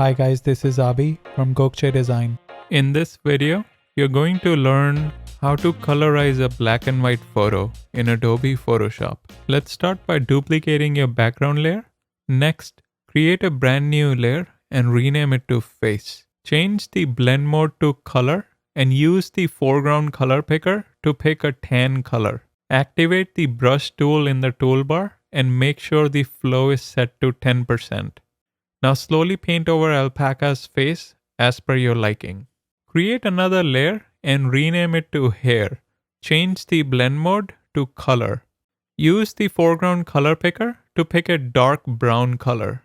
Hi guys, this is Abi from Gokche Design. In this video, you're going to learn how to colorize a black and white photo in Adobe Photoshop. Let's start by duplicating your background layer. Next, create a brand new layer and rename it to Face. Change the blend mode to color and use the foreground color picker to pick a tan color. Activate the brush tool in the toolbar and make sure the flow is set to 10%. Now slowly paint over alpaca's face as per your liking. Create another layer and rename it to Hair. Change the blend mode to color. Use the foreground color picker to pick a dark brown color.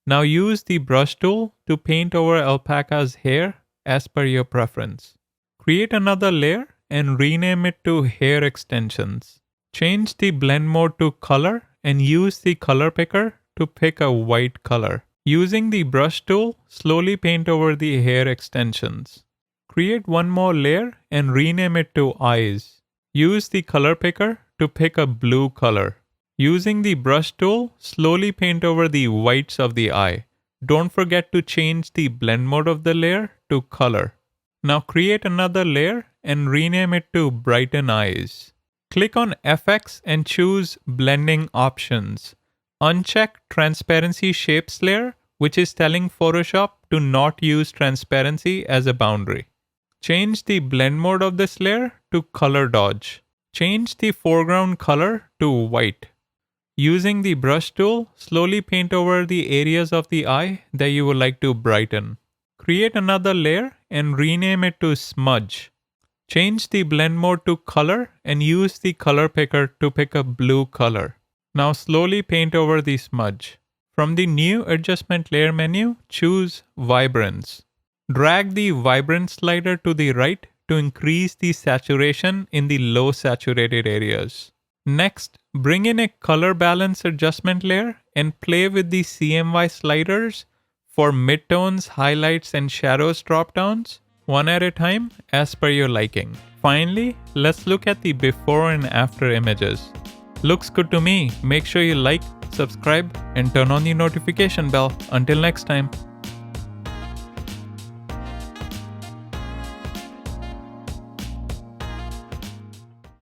Now use the brush tool to paint over alpaca's hair as per your preference. Create another layer and rename it to Hair Extensions. Change the blend mode to color and use the color picker to pick a white color. Using the brush tool, slowly paint over the hair extensions. Create one more layer and rename it to Eyes. Use the color picker to pick a blue color. Using the brush tool, slowly paint over the whites of the eye. Don't forget to change the blend mode of the layer to color. Now create another layer and rename it to Brighten Eyes. Click on FX and choose Blending Options. Uncheck Transparency Shapes layer, which is telling Photoshop to not use transparency as a boundary. Change the blend mode of this layer to Color Dodge. Change the foreground color to white. Using the brush tool, slowly paint over the areas of the eye that you would like to brighten. Create another layer and rename it to Smudge. Change the blend mode to color and use the color picker to pick a blue color. Now slowly paint over the smudge. From the new adjustment layer menu, choose Vibrance. Drag the Vibrance slider to the right to increase the saturation in the low saturated areas. Next, bring in a color balance adjustment layer and play with the CMY sliders for midtones, highlights, and shadows dropdowns, one at a time as per your liking. Finally, let's look at the before and after images. Looks good to me. Make sure you like, subscribe, and turn on the notification bell. Until next time.